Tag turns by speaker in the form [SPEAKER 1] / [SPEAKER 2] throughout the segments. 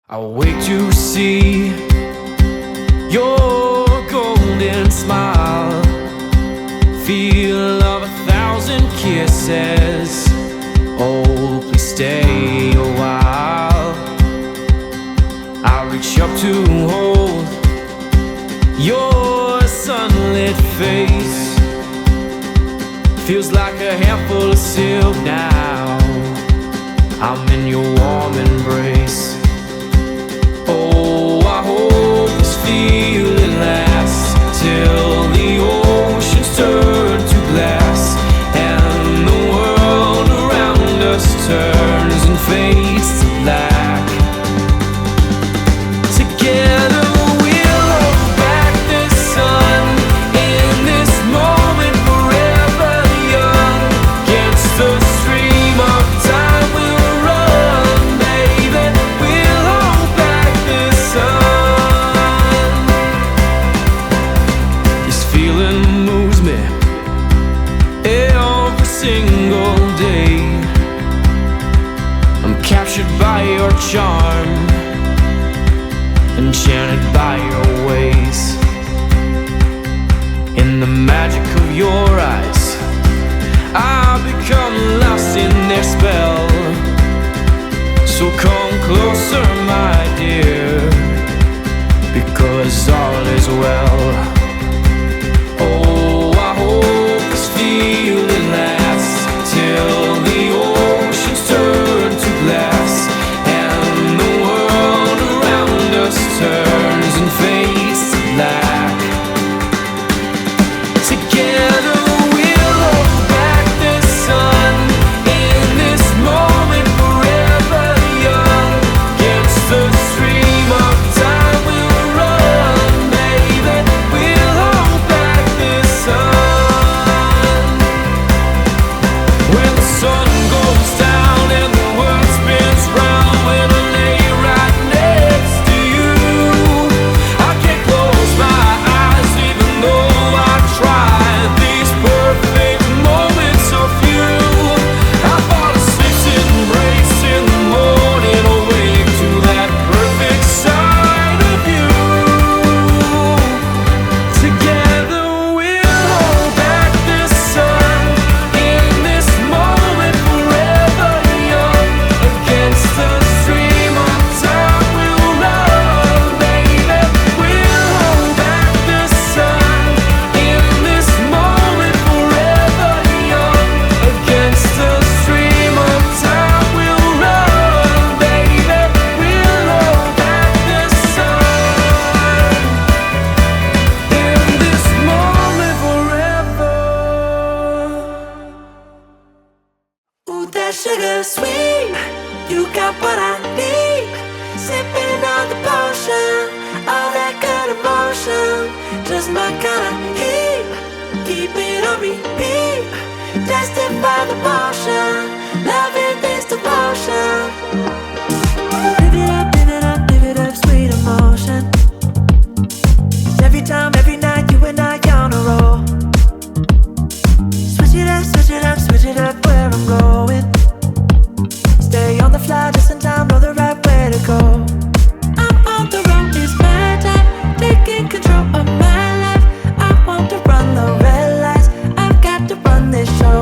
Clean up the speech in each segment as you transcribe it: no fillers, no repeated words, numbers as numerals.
[SPEAKER 1] I wait to see your golden smile, feel of 1,000 kisses. Oh, please stay a while. I reach up to hold your sunlit face. Feels like a handful of silk now. I'm in your warm embrace. Oh, I hope this feeling lasts till the oceans turn to glass and the world around us turns and fades to black. Together we'll hold back the sun in this moment, forever young. Against the stream of time we'll run, baby. We'll hold back the sun. This feeling moves me every single day. I'm captured by your charm, enchanted by your ways. In the magic of your eyes, I've become lost in their spell. So come closer, my dear, because all is well. Oh, I hope this feeling lasts till the oceans turn to glass and the world around us turns and fades to black. Together we'll hold back the sun in this moment, forever young. Against the stream of time we'll run, baby. We'll hold back the sun. When the sun goes down and the world spins round, when I lay right next to you, I can't close my eyes even though I try. These perfect moments of you, I fall asleep in embrace in the morning, awake to that perfect side of you. Together we'll hold back the sun in this moment, forever young. Against the stream of time we'll run, baby. We'll hold back the sun in this moment, forever young. Against the stream of time we'll run, baby. We'll hold back the sun in this moment, forever.
[SPEAKER 2] Ooh, that sugar sweet, you got what I need. Sipping on the potion, all that good emotion, just my kind of heat. Keep it on repeat, tested by the motion, loving this devotion. Live it up, live it up, live it up, sweet emotion. 'Cause every time, every night, you and I on a roll. Switch it up, switch it up, switch it up where I'm going. Stay on the fly just in time, know the right way to go. I'm on the road, it's my time, taking control of my life. I want to run the red lights, I've got to run this show.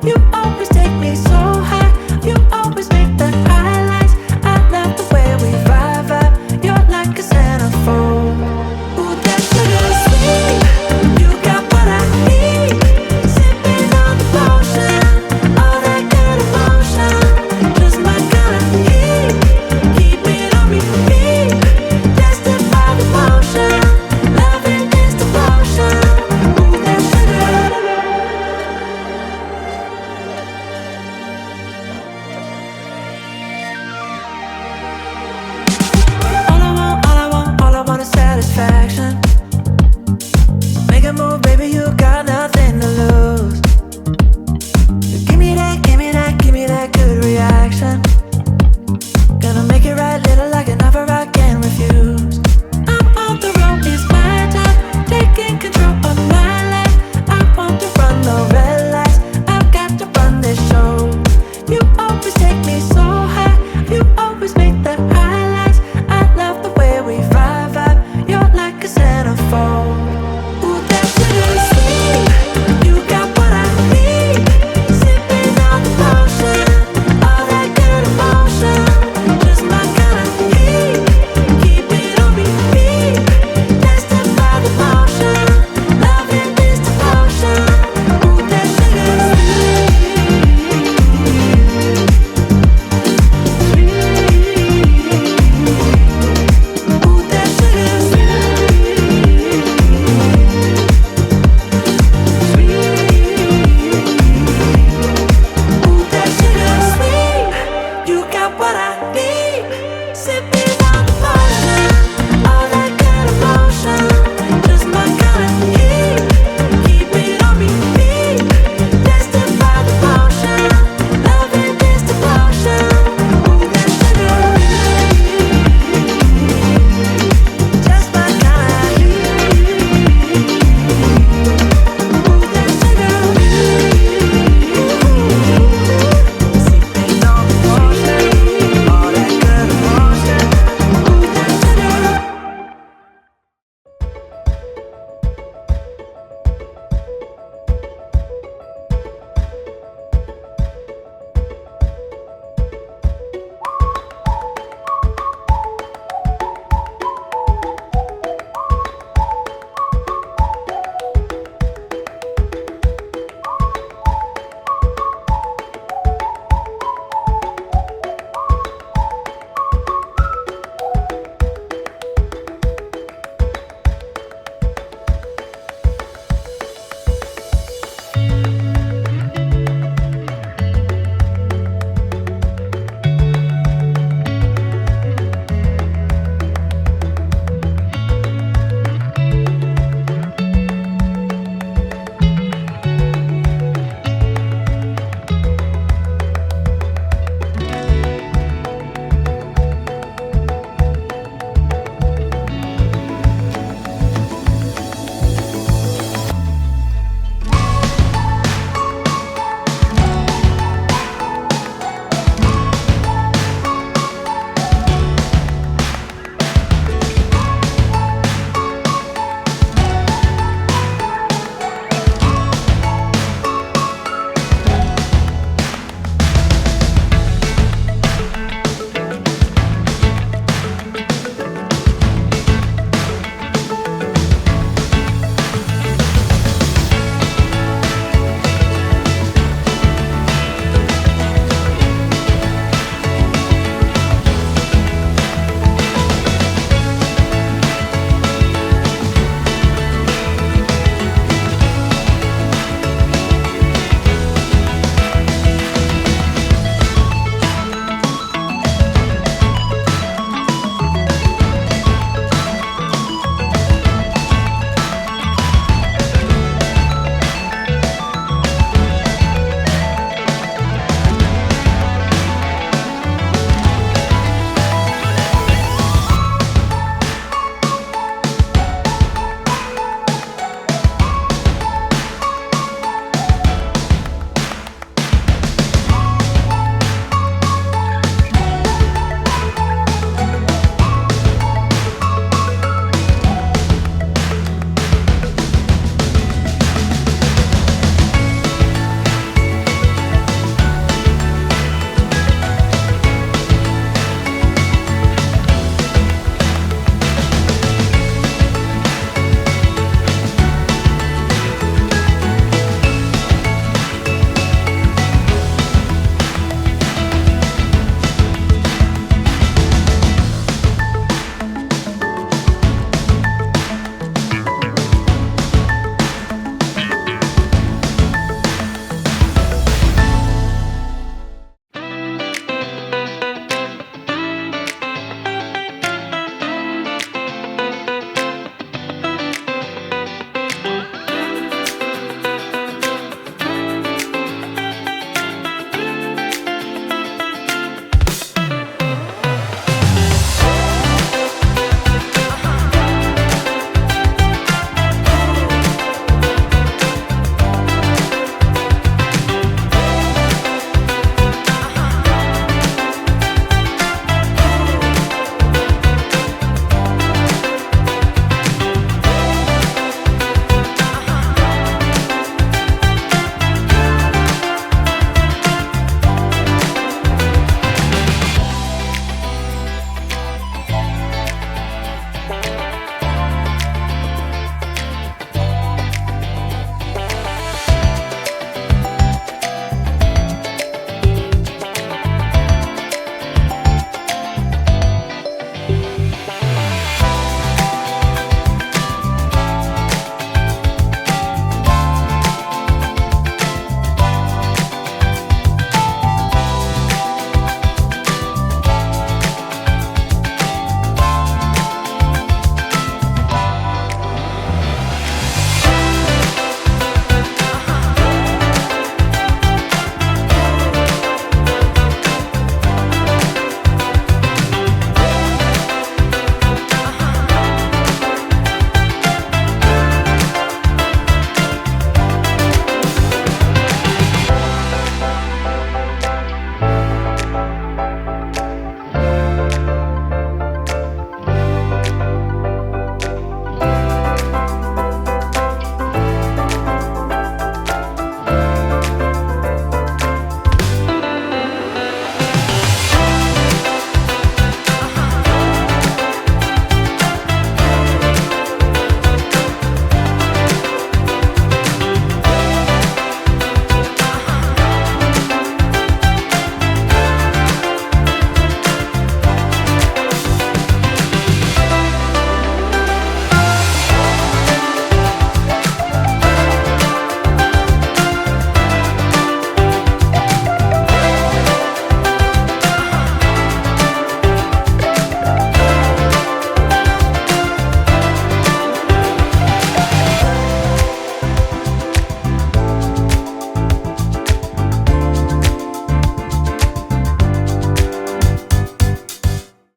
[SPEAKER 2] You always take me so high, you always make the highlights. I love the way we vibe, you're like a centerfold. Ooh, that sugar sweet, you got what I need. Sipping on the potion, all that good emotion, just my kind of heat. Keep it on repeat, tested by the motion, loving this devotion. Ooh, that sugar. All I want is satisfaction.